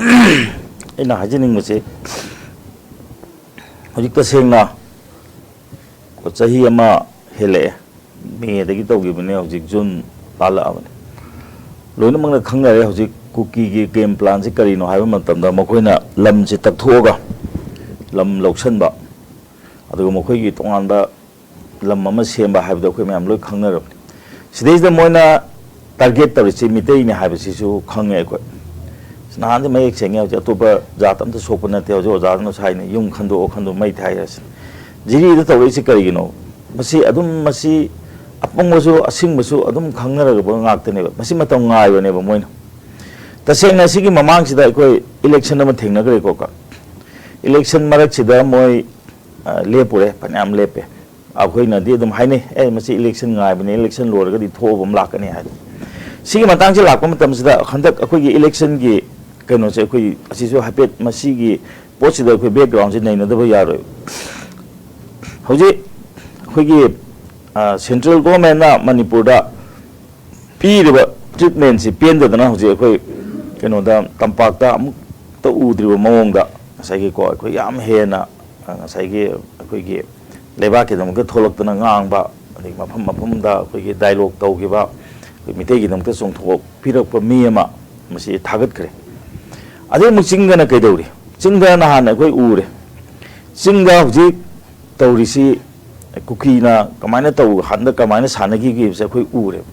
ꯑꯩꯅ ꯍꯥꯏꯖꯅꯤꯡꯕꯁꯤ ꯍꯧꯖꯤꯛ ꯇꯁꯦꯡꯅ ꯆꯍꯤ ꯑꯃ ꯍꯦꯜꯂꯛꯑꯦ ꯃꯦꯗꯒꯤ ꯇꯧꯈꯤꯕꯅꯦ ꯍꯧꯖꯤꯛ ꯖꯨꯟ ꯂꯥꯜꯂꯛꯑꯕꯅꯦ ꯂꯣꯏꯅꯃꯛꯅ ꯈꯪꯅꯔꯦ ꯍꯧꯖꯤꯛ ꯀꯨꯀꯤꯒꯤ ꯒꯦꯝ ꯄ꯭ꯂꯥꯟꯁꯤ ꯀꯔꯤꯅꯣ ꯍꯥꯏꯕ ꯃꯇꯝꯗ ꯃꯈꯣꯏꯅ ꯂꯝꯁꯤ ꯇꯛꯊꯣꯛꯑꯒ ꯂꯝ ꯂꯧꯁꯤꯟꯕ ꯑꯗꯨꯒ ꯃꯈꯣꯏꯒꯤ ꯇꯣꯉꯥꯟꯕ ꯂꯝ ꯑꯃ ꯁꯦꯝꯕ ꯍꯥꯏꯕꯗꯣ ꯑꯩꯈꯣꯏ ꯃꯌꯥꯝ ꯂꯣꯏ ꯈꯪꯅꯔꯕꯅꯤ ꯁꯤꯗꯩꯁꯤꯗ ꯃꯣꯏꯅ ꯇꯥꯔꯒꯦꯠ ꯇꯧꯔꯤꯁꯤ ꯃꯤꯇꯩꯅꯤ ꯍꯥꯏꯕꯁꯤꯁꯨ ꯈꯪꯉꯦ ꯑꯩꯈꯣꯏ ꯅꯍꯥꯟꯗꯤ ꯃꯌꯦꯛ ꯁꯦꯡꯉꯦ ꯍꯧꯖꯤꯛ ꯑꯇꯣꯞꯄ ꯖꯥꯠ ꯑꯝꯇ ꯁꯣꯛꯄ ꯅꯠꯇꯦ ꯍꯧꯖꯤꯛ ꯑꯣꯖꯥꯗꯨꯅꯁꯨ ꯍꯥꯏꯅꯤ ꯌꯨꯝ ꯈꯟꯗꯣꯛꯑꯣ ꯃꯩ ꯊꯥꯏ ꯍꯥꯏꯁꯤꯅꯤ ꯖꯤꯔꯤꯗ ꯇꯧꯔꯛꯏꯁꯤ ꯀꯔꯤꯒꯤꯅꯣ ꯃꯁꯤ ꯑꯄꯪꯕꯁꯨ ꯑꯁꯤꯡꯕꯁꯨ ꯑꯗꯨꯝ ꯈꯪꯅꯔꯒꯕ ꯉꯥꯛꯇꯅꯦꯕ ꯃꯁꯤ ꯃꯇꯝ ꯉꯥꯏꯕꯅꯦꯕ ꯃꯣꯏꯅ ꯇꯁꯦꯡꯅ ꯁꯤꯒꯤ ꯃꯃꯥꯡꯁꯤꯗ ꯑꯩꯈꯣꯏ ꯏꯂꯦꯛꯁꯟ ꯑꯃ ꯊꯦꯡꯅꯈ꯭ꯔꯦꯀꯣ ꯏꯂꯦꯛꯁꯟ ꯃꯔꯛꯁꯤꯗ ꯃꯣꯏ ꯂꯦꯞꯄꯨꯔꯦ ꯐꯅꯌꯥꯝ ꯂꯦꯞꯄꯦ ꯑꯩꯈꯣꯏꯅꯗꯤ ꯑꯗꯨꯝ ꯍꯥꯏꯅꯩ ꯃꯁꯤ ꯏꯂꯦꯛꯁꯟ ꯉꯥꯏꯕꯅꯦ ꯏꯂꯦꯛꯁꯟ ꯂꯣꯏꯔꯒꯗꯤ ꯊꯣꯛꯑꯕ ꯑꯃ ꯂꯥꯛꯀꯅꯤ ꯍꯥꯏꯗꯣ ꯁꯤꯒꯤ ꯃꯇꯥꯡꯁꯤ ꯂꯥꯛꯄ ꯃꯇꯝꯁꯤꯗ ꯍꯟꯗꯛ ꯑꯩꯈꯣꯏꯒꯤ ꯏꯂꯦꯛꯁꯟꯒꯤ ꯀꯩꯅꯣꯁꯦ ꯑꯩꯈꯣꯏ ꯑꯁꯤꯁꯨ ꯍꯥꯏꯐꯦꯠ ꯃꯁꯤꯒꯤ ꯄꯣꯠꯁꯤꯗ ꯑꯩꯈꯣꯏ ꯕꯦꯛꯒ꯭ꯔꯥꯎꯟꯁꯦ ꯅꯩꯅꯗꯕ ꯌꯥꯔꯣꯏ ꯍꯧꯖꯤꯛ ꯑꯩꯈꯣꯏꯒꯤ ꯁꯦꯟꯇ꯭ꯔꯦꯜ ꯒꯣꯔꯃꯦꯟꯅ ꯃꯅꯤꯄꯨꯔꯗ ꯄꯤꯔꯤꯕ ꯇ꯭ꯔꯤꯠꯃꯦꯟꯁꯤ ꯄꯦꯟꯗꯗꯅ ꯍꯧꯖꯤꯛ ꯑꯩꯈꯣꯏ ꯀꯩꯅꯣꯗ ꯇꯝꯄꯥꯛꯇ ꯑꯃꯨꯛꯇ ꯎꯗ꯭ꯔꯤꯕ ꯃꯑꯣꯡꯗ ꯉꯁꯥꯏꯒꯤꯀꯣ ꯑꯩꯈꯣই ꯌꯥꯝ ꯍꯦꯟꯅ ꯉꯁꯥꯏꯒꯤ ꯑꯩꯈꯣꯏꯒꯤ ꯂꯩꯕꯥꯛꯀꯤꯗꯃꯛꯇ ꯊꯣꯛꯂꯛꯇꯅ ꯉꯥꯡꯕ ꯑꯗꯒꯤ ꯃꯐꯝ ꯃꯐꯝꯗ ꯑꯩꯈꯣꯏꯒꯤ ꯗꯥꯏꯂꯣꯛ ꯇꯧꯈꯤꯕ ꯑꯩꯈꯣꯏ ꯃꯤꯇꯩꯒꯤꯗꯃꯛꯇ ꯆꯣꯡꯊꯣꯛꯄꯤꯔꯛꯄ ꯃꯤ ꯑꯃ ꯃꯁꯤ ꯊꯥꯒꯠꯈ꯭ꯔꯦ ꯑꯗꯩ ꯑꯃꯨꯛ ꯆꯤꯡꯗꯅ ꯀꯩꯗꯧꯔꯤ ꯆꯤꯡꯗ ꯅꯍꯥꯟ ꯑꯩꯈꯣꯏ ꯎꯔꯦ ꯆꯤꯡꯗ ꯍꯧꯖꯤꯛ ꯇꯧꯔꯤꯁꯤ ꯀꯨꯀꯤꯅ ꯀꯃꯥꯏꯅ ꯍꯟꯗꯛ ꯀꯃꯥꯏꯅ ꯁꯥꯟꯅꯈꯤꯒꯦꯕꯁꯦ ꯑꯩꯈꯣꯏ ꯎꯔꯦꯕ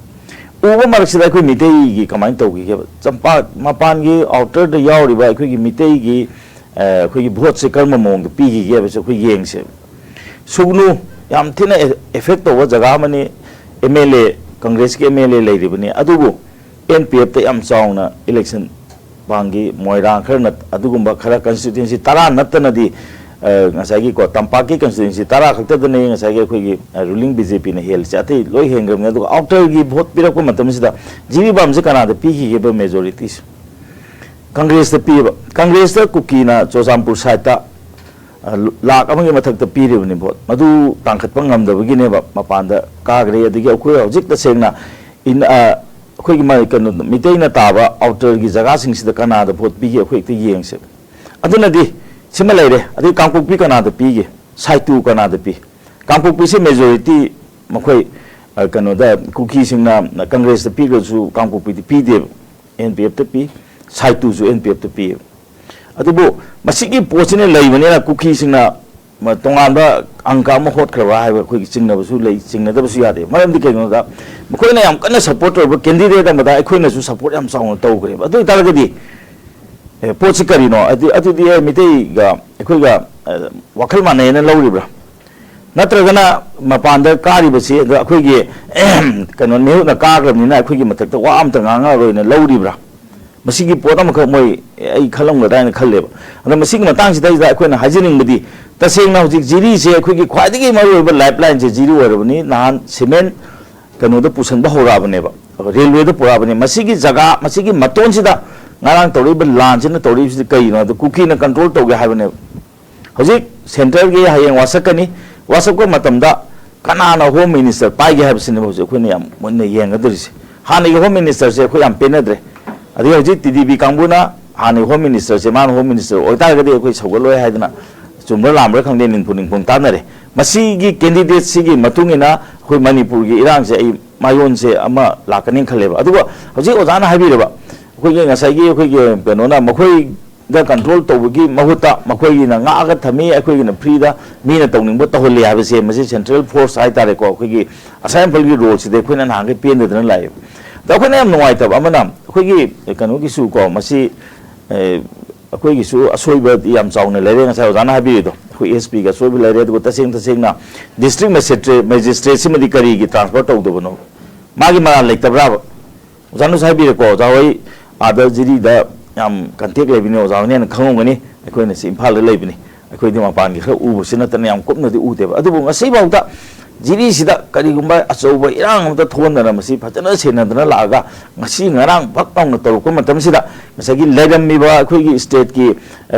ꯎꯕ ꯃꯔꯛꯁꯤꯗ ꯑꯩꯈꯣꯏ ꯃꯤꯇꯩꯒꯤ ꯀꯃꯥꯏꯅ ꯇꯧꯈꯤꯒꯦꯕ ꯃꯄꯥꯟꯒꯤ ꯑꯥꯎꯇꯔꯗ ꯌꯥꯎꯔꯤꯕ ꯑꯩꯈꯣꯏꯒꯤ ꯃꯤꯇꯩꯒꯤ ꯑꯩꯈꯣꯏꯒꯤ ꯚꯣꯠꯁꯦ ꯀꯔꯝꯕ ꯃꯑꯣꯡꯗ ꯄꯤꯈꯤꯒꯦ ꯍꯥꯏꯕꯁꯦ ꯑꯩꯈꯣꯏ ꯌꯦꯡꯁꯦꯕ ꯁꯨꯒꯅꯨ ꯌꯥꯝ ꯊꯤꯅ ꯑꯦꯐꯦꯛ ꯇꯧꯕ ꯖꯒꯥ ꯑꯃꯅꯤ MLA ꯀꯪꯒ꯭ꯔꯦꯁꯀꯤ MLA ꯂꯩꯔꯤꯕꯅꯤ ꯑꯗꯨꯕꯨ NPFꯇ ꯌꯥꯝ ꯆꯥꯎꯅ ꯏꯂꯦꯛꯁꯟ ꯄꯥꯡꯈꯤ ꯃꯣꯏꯔꯥꯡ ꯈꯔ ꯑꯗꯨꯒꯨꯝꯕ ꯈꯔ ꯀꯟꯁꯇꯤꯇ꯭ꯌꯨꯟꯁꯤ 10 ꯅꯠꯇꯅꯗꯤ ꯉꯁꯥꯏꯒꯤꯀꯣ ꯇꯝꯄꯥꯛꯀꯤ ꯀꯟꯁꯇꯤꯇ꯭ꯌꯨꯟꯁꯤ 10 ꯈꯛꯇꯗꯅꯤ ꯉꯁꯥꯏꯒꯤ ꯑꯩꯈꯣꯏꯒꯤ ꯔꯨꯂꯤꯡ BJPꯅ ꯍꯦꯜꯂꯤꯁꯦ ꯑꯇꯩ ꯂꯣꯏ ꯍꯦꯟꯈ꯭ꯔꯕꯅꯤ ꯑꯗꯨꯒ ꯑꯥꯎꯇꯔꯒꯤ ꯚꯣꯠ ꯄꯤꯔꯛꯄ ꯃꯇꯝꯁꯤꯗ ꯖꯤꯔꯤꯕꯥꯝꯁꯦ ꯀꯅꯥꯗ ꯄꯤꯈꯤꯒꯦꯕ ꯃꯦꯖꯣꯔꯤꯇꯤꯁꯦ ꯀꯪꯒ꯭ꯔꯦꯁꯇ ꯄꯤꯕ ꯀꯪꯒ꯭ꯔꯦꯁꯇ ꯀꯨꯀꯤꯅ ꯆꯨꯔꯆꯥꯟꯄꯨꯔ ꯁꯥꯏꯠꯇ ꯂꯥꯛ ꯑꯃꯒꯤ ꯃꯊꯛꯇ ꯄꯤꯔꯤꯕꯅꯤ ꯚꯣꯠ ꯃꯗꯨ ꯇꯥꯡꯈꯠꯄ ꯉꯝꯗꯕꯒꯤꯅꯦꯕ ꯃꯄꯥꯟꯗ ꯀꯥꯈ꯭ꯔꯦ ꯑꯗꯒꯤ ꯑꯩꯈꯣꯏ ꯍꯧꯖꯤꯛ ꯇꯁꯦꯡꯅ ꯑꯩꯈꯣꯏꯒꯤ ꯀꯩꯅꯣ ꯃꯤꯇꯩꯅ ꯇꯥꯕ ꯑꯥꯎꯇꯔꯒꯤ ꯖꯒꯥꯁꯤꯡꯁꯤꯗ ꯀꯅꯥꯗ ꯚꯣꯠ ꯄꯤꯒꯦ ꯑꯩꯈꯣꯏ ꯍꯦꯛꯇ ꯌꯦꯡꯁꯦ ꯑꯗꯨꯅꯗꯤ ꯁꯤꯃ ꯂꯩꯔꯦ ꯑꯗꯩ ꯀꯥꯡꯄꯣꯛꯄꯤ ꯀꯅꯥꯗ ꯄꯤꯒꯦ ꯁꯥꯏꯇꯨ ꯀꯅꯥꯗ ꯄꯤ ꯀꯥꯡꯄꯣꯛꯄꯤꯁꯤ ꯃꯦꯖꯣꯔꯤꯇꯤ ꯃꯈꯣꯏ ꯀꯩꯅꯣꯗ ꯀꯨꯀꯤꯁꯤꯡꯅ ꯀꯪꯒ꯭ꯔꯦꯁꯇ ꯄꯤꯈ꯭ꯔꯁꯨ ꯀꯥꯡꯄꯣꯛꯄꯤꯗꯤ ꯄꯤꯗꯦꯕ NPFꯇ ꯄꯤ ꯁꯥꯏꯇꯨꯁꯨ NPFꯇ ꯄꯤꯌꯦꯕ ꯑꯗꯨꯕꯨ ꯃꯁꯤꯒꯤ ꯄꯣꯠꯁꯤꯅ ꯂꯩꯕꯅꯤꯅ ꯀꯨꯀꯤꯁꯤꯡꯅ ꯇꯣꯉꯥꯟꯕ ꯑꯪꯀ ꯑꯃ ꯍꯣꯠꯈ꯭ꯔꯕ ꯍꯥꯏꯕ ꯑꯩꯈꯣꯏꯒꯤ ꯆꯤꯡꯅꯕꯁꯨ ꯂꯩ ꯆꯤꯡꯅꯗꯕꯁꯨ ꯌꯥꯗꯦ ꯃꯔꯝꯗꯤ ꯀꯩꯒꯤꯅꯣꯗ ꯃꯈꯣꯏꯅ ꯌꯥꯝ ꯀꯟꯅ ꯁꯞꯄꯣꯔꯠ ꯇꯧꯔꯤꯕ ꯀꯦꯟꯗꯤꯗꯦꯠ ꯑꯃꯗ ꯑꯩꯈꯣꯏꯅꯁꯨ ꯁꯞꯄꯣꯔꯠ ꯌꯥꯝ ꯆꯥꯎꯅ ꯇꯧꯈ꯭ꯔꯦꯕ ꯑꯗꯨ ꯑꯣꯏꯇꯥꯔꯒꯗꯤ ꯄꯣꯠꯁꯤ ꯀꯔꯤꯅꯣ ꯑꯗꯨꯗꯤ ꯃꯤꯇꯩꯒ ꯑꯩꯈꯣꯏꯒ ꯋꯥꯈꯜ ꯃꯥꯟꯅꯩꯅ ꯂꯧꯔꯤꯕ꯭ꯔꯥ ꯅꯠꯇ꯭ꯔꯒꯅ ꯃꯄꯥꯟꯗ ꯀꯥꯔꯤꯕꯁꯤ ꯑꯗ ꯑꯩꯈꯣꯏꯒꯤ ꯀꯩꯅꯣ ꯅꯦꯍꯨꯠꯅ ꯀꯥꯈ꯭ꯔꯕꯅꯤꯅ ꯑꯩꯈꯣꯏꯒꯤ ꯃꯊꯛꯇ ꯋꯥ ꯑꯝꯇ ꯉꯥꯡꯉꯔꯣꯏꯅ ꯂꯧꯔꯤꯕ꯭ꯔꯥ ꯃꯁꯤꯒꯤ ꯄꯣꯠ ꯑꯃꯈꯛ ꯃꯣꯏ ꯑꯩ ꯈꯜꯂꯝꯒꯗ꯭ꯔꯥ ꯍꯥꯏꯅ ꯈꯜꯂꯦꯕ ꯑꯗꯣ ꯃꯁꯤꯒꯤ ꯃꯇꯥꯡꯁꯤꯗꯩꯗ ꯑꯩꯈꯣꯏꯅ ꯍꯥꯏꯖꯅꯤꯡꯕꯗꯤ ꯇꯁꯦꯡꯅ ꯍꯧꯖꯤꯛ ꯖꯤꯔꯤꯁꯦ ꯑꯩꯈꯣꯏꯒꯤ ꯈ꯭ꯋꯥꯏꯗꯒꯤ ꯃꯔꯨꯑꯣꯏꯕ ꯂꯥꯏꯐ ꯂꯥꯏꯟꯁꯦ ꯖꯤꯔꯤ ꯑꯣꯏꯔꯕꯅꯤ ꯅꯍꯥꯟ ꯁꯤꯃꯦꯟ ꯀꯩꯅꯣꯗ ꯄꯨꯁꯟꯕ ꯍꯧꯔꯛꯑꯕꯅꯦꯕ ꯔꯦꯜꯋꯦꯗ ꯄꯨꯔꯛꯑꯕꯅꯤ ꯃꯁꯤꯒꯤ ꯖꯒꯥ ꯃꯁꯤꯒꯤ ꯃꯇꯣꯟꯁꯤꯗ ꯉꯔꯥꯡ ꯇꯧꯔꯤꯕ ꯂꯥꯟꯁꯤꯅ ꯇꯧꯔꯤꯕꯁꯤꯗꯤ ꯀꯩꯅꯣ ꯑꯗꯣ ꯀꯨꯀꯤꯅ ꯀꯟꯇ꯭ꯔꯣꯜ ꯇꯧꯒꯦ ꯍꯥꯏꯕꯅꯦꯕ ꯍꯧꯖꯤꯛ ꯁꯦꯟꯇ꯭ꯔꯦꯜꯒꯤ ꯍꯌꯦꯡ ꯋꯥꯁꯛꯀꯅꯤ ꯋꯥꯁꯛꯄ ꯃꯇꯝꯗ ꯀꯅꯥꯅ ꯍꯣꯝ ꯃꯤꯅꯤꯁꯇꯔ ꯄꯥꯏꯒꯦ ꯍꯥꯏꯕꯁꯤꯅꯦꯕ ꯍꯧꯖꯤꯛ ꯑꯩꯈꯣꯏꯅ ꯌꯥꯝ ꯃꯨꯟꯅ ꯌꯦꯡꯒꯗꯧꯔꯤꯁꯦ ꯍꯥꯟꯅꯒꯤ ꯍꯣꯝ ꯃꯤꯅꯤꯁꯇꯔꯁꯦ ꯑꯩꯈꯣꯏ ꯌꯥꯝ ꯄꯦꯟꯅꯗ꯭ꯔꯦ ꯑꯗꯩ ꯍꯧꯖꯤꯛ TDB ꯀꯥꯡꯕꯨꯅ ꯍꯥꯟꯅꯒꯤ ꯍꯣꯝ ꯃꯤꯅꯤꯁꯇꯔꯁꯦ ꯃꯥꯅ ꯍꯣꯝ ꯃꯤꯅꯤꯁꯇꯔ ꯑꯣꯏꯇꯥꯔꯒꯗꯤ ꯑꯩꯈꯣꯏ ꯁꯧꯒꯠꯂꯣꯏ ꯍꯥꯏꯗꯅ ꯆꯨꯝꯕ꯭ꯔꯥ ꯂꯥꯟꯕ꯭ꯔꯥ ꯈꯪꯗꯦ ꯅꯤꯡꯐꯨꯡ ꯇꯥꯟꯅꯔꯦ ꯃꯁꯤꯒꯤ ꯀꯦꯟꯗꯤꯗꯦꯠꯁꯤꯒꯤ ꯃꯇꯨꯡ ꯏꯟꯅ ꯑꯩꯈꯣꯏ ꯃꯅꯤꯄꯨꯔꯒꯤ ꯏꯔꯥꯡꯁꯦ ꯑꯩ ꯃꯥꯌꯣꯟꯁꯦ ꯑꯃ ꯂꯥꯛꯀꯅꯤ ꯈꯜꯂꯦꯕ ꯑꯗꯨꯒ ꯍꯧꯖꯤꯛ ꯑꯣꯖꯥꯅ ꯍꯥꯏꯕꯤꯔꯕ ꯑꯩꯈꯣꯏꯒꯤ ꯉꯁꯥꯏꯒꯤ ꯑꯩꯈꯣꯏꯒꯤ ꯀꯩꯅꯣꯅ ꯃꯈꯣꯏꯗ ꯀꯟꯇ꯭ꯔꯣल ꯇꯧꯕꯒꯤ ꯃꯍꯨꯠꯇ ꯃꯈꯣꯏꯒꯤꯅ ꯉꯥꯛꯑꯒ ꯊꯝꯃꯤ ꯑꯩꯈꯣꯏꯒꯤꯅ ꯐ꯭ꯔꯤꯗ ꯃꯤꯅ ꯇꯧꯅꯤꯡꯕ ꯇꯧꯍꯜꯂꯤ ꯍꯥꯏꯕꯁꯦ ꯃꯁꯤ ꯁꯦꯟꯇ꯭ꯔꯦꯜ ꯐꯣꯔꯁ ꯍꯥꯏꯇꯥꯔꯦꯀꯣ ꯑꯩꯈꯣꯏꯒꯤ ꯑꯁꯥꯝ ꯔꯥꯏꯐꯜꯒꯤ ꯔꯣꯜꯁꯤꯗ ꯑꯩꯈꯣꯏꯅ ꯅꯍꯥꯟꯈꯩ ꯄꯦꯟꯗꯗꯅ ꯂꯥꯛꯑꯦꯕ ꯑꯗꯣ ꯑꯩꯈꯣꯏꯅ ꯌꯥꯝ ꯅꯨꯡꯉꯥꯏꯇꯕ ꯑꯃꯅ ꯑꯩꯈꯣꯏꯒꯤ ꯀꯩꯅꯣꯒꯤꯁꯨ ꯀꯣ ꯃꯁꯤ ꯑꯩꯈꯣꯏꯒꯤꯁꯨ ꯑꯁꯣꯏꯕꯗꯤ ꯌꯥꯝ ꯆꯥꯎꯅ ꯂꯩꯔꯦ ꯉꯁꯥꯏ ꯑꯣꯖꯥꯅ ꯍꯥꯏꯕꯤꯔꯤꯗꯣ ꯑꯩꯈꯣꯏ SPꯒ ꯑꯁꯣꯏꯕ ꯂꯩꯔꯦ ꯑꯗꯨꯒ ꯇꯁꯦꯡꯅ ꯗꯤꯁꯇ꯭ꯔꯤꯛ ꯃꯦꯖꯤꯁꯇ꯭ꯔꯦꯠꯁꯤꯃꯗꯤ ꯀꯔꯤꯒꯤ ꯇ꯭ꯔꯥꯟꯁꯐꯔ ꯇꯧꯗꯕꯅꯣ ꯃꯥꯒꯤ ꯃꯔꯥꯜ ꯂꯩꯇꯕ꯭ꯔꯥꯕ ꯑꯣꯖꯥꯅꯁꯨ ꯍꯥꯏꯕꯤꯔꯦꯀꯣ ꯑꯣꯖꯥ ꯍꯣꯏ ꯑꯥꯗ ꯖꯤꯔꯤꯗ ꯌꯥꯝ ꯀꯟꯇꯦꯛ ꯂꯩꯕꯅꯤ ꯑꯣꯖꯥ ꯍꯣꯏꯅ ꯍꯦꯟꯅ ꯈꯪꯉꯝꯒꯅꯤ ꯑꯩꯈꯣꯏꯅ ꯁꯤ ꯏꯝꯐꯥꯜꯗ ꯂꯩꯕꯅꯤ ꯑꯩꯈꯣꯏꯗꯤ ꯃꯄꯥꯟꯒꯤ ꯈꯔ ꯎꯕꯁꯤ ꯅꯠꯇꯅ ꯌꯥꯝ ꯀꯨꯞꯅꯗꯤ ꯎꯗꯦꯕ ꯑꯗꯨꯕꯨ ꯉꯁꯤꯐꯥꯎꯗ ꯖꯤꯔꯤꯁꯤꯗ ꯀꯔꯤꯒꯨꯝꯕ ꯑꯆꯧꯕ ꯏꯔꯥꯡ ꯑꯃꯇ ꯊꯣꯛꯍꯟꯗꯅ ꯃꯁꯤ ꯐꯖꯅ ꯁꯦꯟꯅꯗꯅ ꯂꯥꯛꯑꯒ ꯉꯁꯤ ꯉꯔꯥꯡ ꯐꯛ ꯂꯥꯎꯅ ꯇꯧꯔꯛꯄ ꯃꯇꯝꯁꯤꯗ ꯉꯁꯥꯏꯒꯤ ꯂꯩꯔꯝꯃꯤꯕ ꯑꯩꯈꯣꯏꯒꯤ ꯁ꯭ꯇꯦꯠꯀꯤ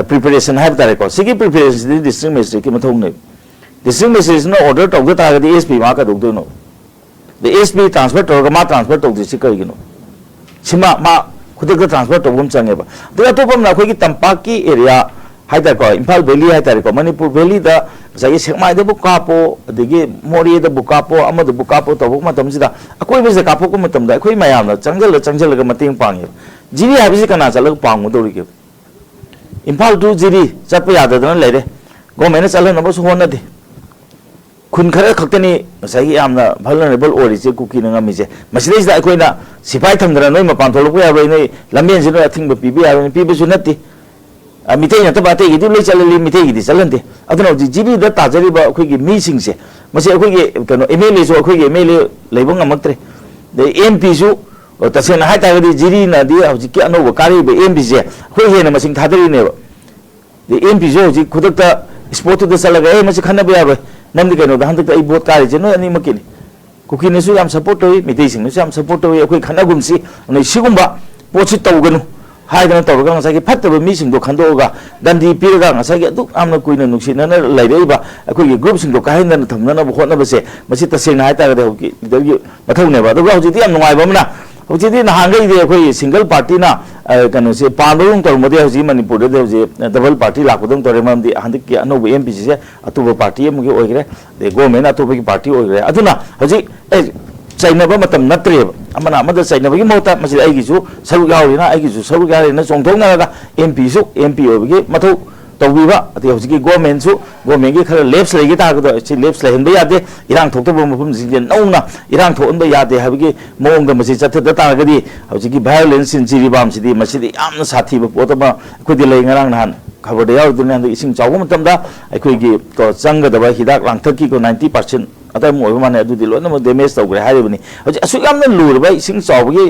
ꯄ꯭ꯔꯤꯄꯦꯔꯦꯁꯟ ꯍꯥꯏꯕ ꯇꯥꯔꯦꯀꯣ ꯁꯤꯒꯤ ꯄ꯭ꯔꯤꯄꯦꯔꯦꯁꯟꯁꯤꯗꯤ ꯗꯤꯁꯇ꯭ꯔꯤꯛ ꯃꯦꯖꯤꯁꯇ꯭ꯔꯦꯠꯀꯤ ꯃꯊꯧꯅꯦꯕ ꯗꯤꯁꯇ꯭ꯔꯤꯛ ꯃꯦꯖꯤꯁꯇ꯭ꯔꯦꯠꯅ ꯑꯣꯔꯗꯔ ꯇꯧꯗ ꯇꯥꯔꯒꯗꯤ SP ꯃꯥ ꯀꯩꯗꯧꯗꯣꯏꯅꯣ SP ꯇ꯭ꯔꯥꯟꯁꯐꯔ ꯇꯧꯔꯒ ꯃꯥ ꯇ꯭ꯔꯥꯟꯁꯐꯔ ꯇꯧꯗ꯭ꯔꯤꯁꯤ ꯀꯔꯤꯒꯤꯅꯣ ꯁꯤꯃ ꯃꯥ खुद ट्रांसफर तब चंगेब अतोपम अखोई तंपाक की एरिया हाइतारेको इम्फाल वैली हाइतारेको मणिपुर वैली ꯉꯁꯥꯏꯒꯤ ꯁꯦꯛꯃꯥꯏꯗꯕꯨ ꯀꯥꯞꯄꯣ ꯑꯗꯒꯤ ꯃꯣꯔꯦꯗꯕꯨ ꯀꯥꯞꯄꯣ ꯑꯃꯗꯕꯨ ꯀꯥꯞꯄꯣ ꯇꯧꯕ ꯃꯇꯝꯁꯤꯗ ꯑꯀꯣꯏꯕꯁꯤꯗ ꯀꯥꯞꯊꯣꯛꯄ ꯃꯇꯝꯗ ꯑꯩꯈꯣꯏ ꯃꯌꯥꯝꯅ ꯆꯪꯁꯤꯜꯂꯒ ꯃꯇꯦꯡ ꯄꯥꯡꯉꯦꯕ ꯖꯤꯔꯤ ꯍꯥꯏꯕꯁꯤ ꯀꯅꯥ ꯆꯠꯂꯒ ꯄꯥꯡꯒꯗꯧꯔꯤꯒꯦ ꯏꯝꯐꯥꯜ ꯇꯨ ꯖꯤꯔꯤ ꯆꯠꯄ ꯌꯥꯗꯗꯅ ꯂꯩꯔꯦ ꯒꯣꯔꯃꯦꯟꯅ ꯆꯠꯍꯟꯅꯕꯁꯨ ꯍꯣꯠꯅꯗꯦ ꯈꯨꯟ ꯈꯔ ꯈꯛꯇꯅꯤ ꯉꯁꯥꯏꯒꯤ ꯌꯥꯝꯅ ꯚꯜꯅꯔꯦꯕꯜ ꯑꯣꯏꯔꯤꯁꯦ ꯀꯨꯀꯤꯅ ꯉꯝꯃꯤꯁꯦ ꯃꯁꯤꯗꯩꯁꯤꯗ ꯑꯩꯈꯣꯏꯅ ꯁꯤꯐꯥꯏ ꯊꯝꯗꯅ ꯅꯣꯏ ꯃꯄꯥꯟ ꯊꯣꯛꯂꯛꯄ ꯌꯥꯔꯣꯏ ꯅꯣꯏ ꯂꯝꯕꯦꯟꯁꯤ ꯅꯣꯏ ꯑꯊꯤꯡꯕ ꯄꯤꯕ ꯌꯥꯔꯣꯏ ꯄꯤꯕꯁꯨ ꯅꯠꯇꯦ मिठे नब अतई लई चलली मिठे चलते अदुना जीबीद ताजरीब अखोई मीसिंगसे मसे अखोई कनो एमएलए सो अखोई एमएलए लेबो ngमक्त्रे एमपी सु तसेना हाय तागदी जीरी नादी हजिक अनोब कारीब एमपी से अखोई हेना मसिंग थादरीनेब एमपी सो हजिक खुदकता स्पोर्ट द चलगा ए मसे खनबे यारोय नमदि कनो द हंदक आई वोट कारीजे नो अनि मकिनी कुकीनेसु याम सपोर्ट तोई मिठे सिंगनेसु याम सपोर्ट तोई अखोई खनगुमसी नै सिगुंबा पोछि तौगनु हाइदन तौरगा ngसागी फत्तब मीसिंग दो खंदोगा दंदी पीरगा ngसागी अदुक आमना कुइना नुक्सिनना लैरेबा अखोई ग्रुप सिंग दो काहिनन थमनना होटनबसे मसि तसेना हाइतागदे होकी दगी मथौनेबा अदुगा होजिति याम नुंगाइबमना होजिति नहांगै दे अखोई सिंगल पार्टी ना कनो से पांदों तौरमदे होजि मणिपुर दे होजि डबल पार्टी लाखदों तौरे ममदि हंदिक की अनोब एमपी से अतुब पार्टी मुगे ओइग्रे दे गवर्नमेंट अतुब की पार्टी ओइग्रे अदुना होजि चाइनब मतम नत्रेब अमना अमद चाइनबगी मोता मसि आइगिसु सरुक यावरिना आइगिसु सरुक यारिना चोंथोंनागा एमपी सु एमपी ओबगी मथौ तौबीबा अति हौजिकी गवर्नमेंट सु गवर्नमेंट की खरा लेफ्स लेगी तागदो सि लेफ्स लेहनबे यादे इरांग थोक्तबो मफम जिजे नौना इरांग थोनबे यादे हाबगी मोंगदा मसि चथदा तागदी हौजिकी वायलेंस इन जिरिबाम सिदी मसिदी यामना साथीबो पोतबा खुदि लें ngरang nahan खबरदे यावदुना हंद इसिंग चावो मतमदा अखोइगी तो चंगदबा हिदाक लांगथकी को 90% अतः मोब माने अदुदि लोन म डैमेज तौग्रे हारिबनी हजि असु यामना लुरबा इसिंग चावगी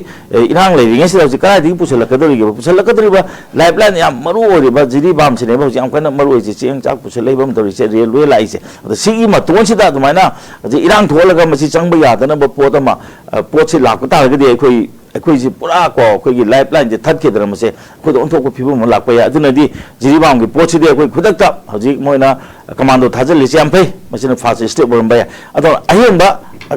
इरांग लेरिगे से हजि कादि पुसलकदरिबा लाइफलाइन याम मरु ओरिबा जिरि बाम सिने हजि याम कन मरु ओइसे चेंग चाक पुसलैबम तौरिसे रेलवे लाइसे अद सिगी मतोन सिदा दुमाइना हजि इरांग थोलगा मसि चंगबा यादना ब पोतमा पोछि लाक तारगदि अखोई पूरा को अखोई लाइफलाइन से थदखेदर मसे खुद ओंथोक फिबम लाकपा या अदुनदि जिरिबाम की पोछिदि अखोई खुदक्ता हजि मोइना कमांडो थाजलिसे याम फै मसिना फास्ट स्टेप बरमबा या अदो अहेंबा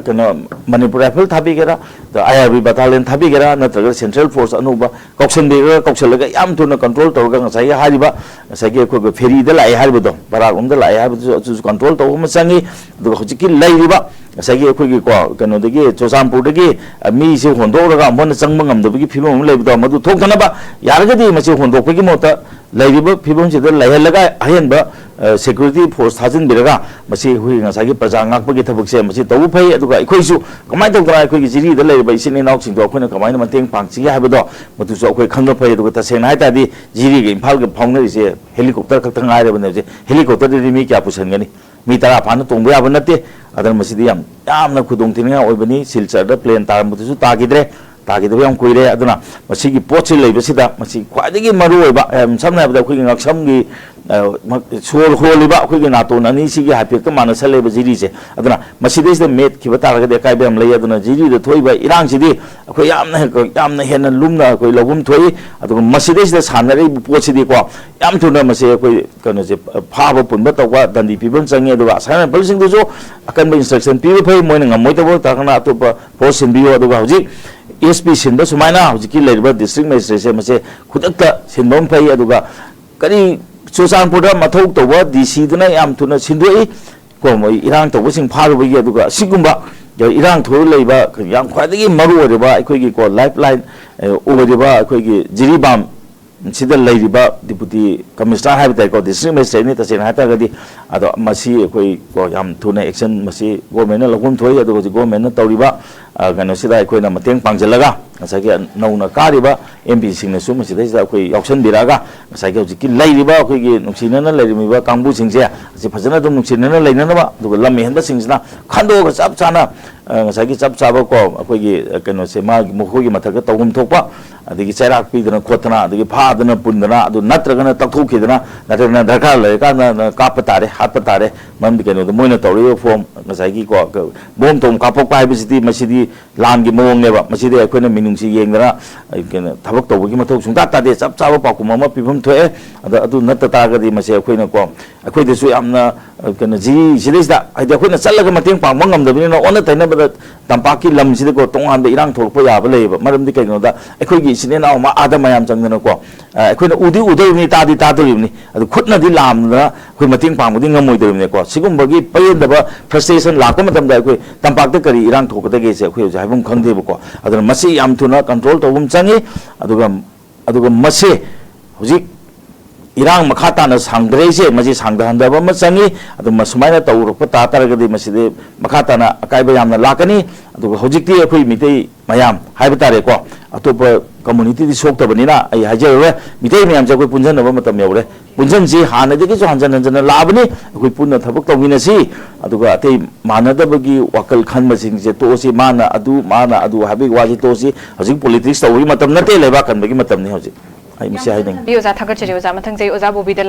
कनो मणिपुर राइफल थाबिगेरा द आईआरबी बटालियन थाबिगेरा नत्रग सेंट्रल फोर्स अनुबा कौशनबेगा कौशलगा याम थुना कंट्रोल तौरगा ngसाई हारिबा ngसाई अखोई फेरी द लाई हारिबदो बरागुम द लाई हारिबदो कंट्रोल तौबा मसंगी दो हजिकी लैरिबा ngसाई अखोई को कनोदगी चोसामपुरदगी मी से होंदोरगा मन चंगम ngमदबगी फिबम लेबदो मदु थोकनबा यारगदी मसे होंदोकगी मोता लैरिबा फिबम से लैहलगा अहेनबा सिक्योरिटी फोर्स थाजिन बिरगा मसे हुई ngसाई प्रजा ngakपगी थबकसे मसे तौ फै अदुगा अखोइसु कमाय तौदरा अखोई जिरि द लैरिबा इसिनि नाउसिंग दो अखोइना कमाय मतेंग पांगसिगे हाबदो मदुसु अखोई खंग फै अदुगा तसेना हाइतादि जिरि गे इम्फाल गे फाउनरिसे हेलीकॉप्टर खक्तंग आइरबने हेलीकॉप्टर दि मी क्या पुसनगनी मी तरा फान तोंबो याब नते अदर मसिदि यामना खुदोंग थिनिया ओइबनी सिलचर द प्लेन तारमदुसु तागिद्रे तागिदबो याम कुइरे अदुना मसिगी पोछि लैबसिदा मसि ख्वाइदगी मरु ओइबा समना हाबदा अखोई ngaksamgi सोल होलिबा अखोई नातोन अनि सिगी हाफेक माना सलेबा जिरि से अदुना मसिदेस द मेट खिबा तारगदे काइबे हम लैय अदुना जिरि द थोइबा इरांग सिदि अखोई यामना हेन लुमना अखोई लगुम थोइ अदुगा मसिदेस द सानरे पोछिदि को याम थुना मसे अखोई कनो से फाबा पुनबा तौबा दंदी पिबन चंगे अदुगा साना बलसिंग दुजो अकन इंस्ट्रक्शन पिबे फै मोइन ngमoi तबो ताकना अतोपा फोर्स सिनबियो अदुगा हजि एसपी सिनबा सुमाइना हजिकी लैरबा डिस्ट्रिक्ट मजिस्ट्रेट से मसे खुदक्ता सिनबम फै अदुगा करी चोसानपुर मथौ तब डीसी याम थुना सिंदोई को मोई इरांग तबसिंग फारुबगी अदुगा सिगुंबा इरांग थोर लेबा याम ख्वाइदगी मरु ओरिबा अखोइगी को लाइफलाइन ओरिबा अखोइगी जिरिबाम सिदा लैरिबा डिप्यूटी कमिश्नर हाइबताई को डिस्ट्रिक्ट मजिस्ट्रेट नि तसेना हाइतागदी अदो मसी अखोई को याम थुना एक्शन मसी गवर्नमेंट लगुम थोई अदो गवर्नमेंट तौरिबा कनो सिदा अखोइना मतेंग पांगजलगा ngसागी नौना कारिबा एमपी सिंगनसु मसिदैसा अखोई यावसन बिरागा ngसागी हजिकी लैरिबा अखोइगी नुसिनना लैरिमिबा कांगबु सिंगसे असि फजना दम नुसिनना लैननबा दुगा लम हेनबा सिंगसना खांदोगा चप चाना ngसागी चप चाबा को अखोइगी कनो से मा मुखोगी मथक तौगम थोपा अदगी चैराक पीदना खोतना अदगी फादना पुंदना अदु नत्रगना तखोखिदना नत्रगना दरकार लेका काप तारे हाप तारे मम कनो मोइना तौरियो फॉर्म ngसागी को बोम तोम कापोक पाइबसिदी मसिदी लानगी मोंगनेबा मसिदी अखोइना ꯅꯨꯡꯁꯤ ꯌꯦꯡꯗꯅ ꯊꯕꯛ ꯇꯧꯕꯒꯤ ꯃꯊꯧ ꯁꯨꯡꯇꯥ ꯇꯥꯗꯦ ꯆꯞ ꯆꯥꯕ ꯄꯥꯎꯈꯨꯝ ꯑꯃ ꯄꯤꯐꯝ ꯊꯣꯛꯑꯦ ꯑꯗꯨ ꯅꯠꯇ ꯇꯥꯔꯒꯗꯤ ꯃꯁꯤ ꯑꯩꯈꯣꯏꯅꯀꯣ ꯑꯩꯈꯣꯏꯗꯁꯨ ꯌꯥꯝꯅ ꯁꯤꯗꯩꯁꯤꯗ ꯍꯥꯏꯗꯤ ꯑꯩꯈꯣꯏꯅ ꯆꯠꯂꯒ ꯃꯇꯦꯡ ꯄꯥꯡꯕ ꯉꯝꯗꯕꯅꯤꯅ ꯑꯣꯟꯅ ꯇꯩꯅꯕꯗ ꯇꯝꯄꯥꯛꯀꯤ ꯂꯝꯁꯤꯗꯀꯣ ꯇꯣꯉꯥꯟꯕ ꯏꯔꯥꯡ ꯊꯣꯛꯂꯛꯄ ꯌꯥꯕ ꯂꯩꯌꯦꯕ ꯃꯔꯝꯗꯤ ꯀꯩꯒꯤꯅꯣꯗ ꯑꯩꯈꯣꯏꯒꯤ ꯏꯆꯤꯟ ꯏꯅꯥꯎ ꯑꯥꯗ ꯃꯌꯥꯝ ꯆꯪꯗꯅꯀꯣ ꯑꯩꯈꯣꯏꯅ ꯎꯗꯤ ꯎꯗꯧꯔꯤꯕꯅꯤ ꯇꯥꯗꯤ ꯇꯥꯗꯧꯔꯤꯕꯅꯤ ꯑꯗꯨ ꯈꯨꯠꯅꯗꯤ ꯂꯥꯝꯗꯅ ꯑꯩꯈꯣꯏ ꯃꯇꯦꯡ ꯄꯥꯡꯕꯗꯤ ꯉꯝꯃꯣꯏꯗꯧꯔꯤꯕꯅꯤꯀꯣ ꯁꯤꯒꯨꯝꯕꯒꯤ ꯄꯦꯟꯗꯕ ꯐ꯭ꯔꯁꯇ꯭ꯔꯦꯁꯟ ꯂꯥꯛꯄ ꯃꯇꯝꯗ ꯑꯩꯈꯣꯏ ꯇꯝꯄꯥꯛꯇ ꯀꯔꯤ ꯏꯔꯥꯡ ꯊꯣꯛꯀꯗꯒꯦꯁꯦ ꯑꯩꯈꯣꯏ ꯍꯧꯖꯤꯛ ꯍꯥꯏꯐꯝ ꯈꯪꯗꯦꯕꯀꯣ ꯑꯗꯨꯅ ꯃꯁꯤ ꯌꯥꯝ ꯊꯨꯅ ꯀꯟꯇ꯭ꯔꯣꯜ ꯇꯧꯕ ꯑꯃ ꯆꯪꯉꯤ ꯑꯗꯨꯒ ꯃꯁꯤ ꯍꯧꯖꯤꯛ irang makata na sangdreise maji sangdahan daba masangi adu masumai na tawurpa tataragadi maside makata na akaiba yamna lakani adu hojikti akhui mitei mayam haibtare ko atopa community di sok tabanina ai hajerwe mitei mayam jakoi punjan naba matam yaure punjan ji hana de ki jo hanjan hanjan labani akhui punna thabak tawina si aduga atei manadabagi wakal khan masing je to si mana adu habi waji to si hojik politics tawri matam nate leba kan bagi matam ni hojik ai misi hai ding bi oza thagar chiri oza mathang jai oza bobi de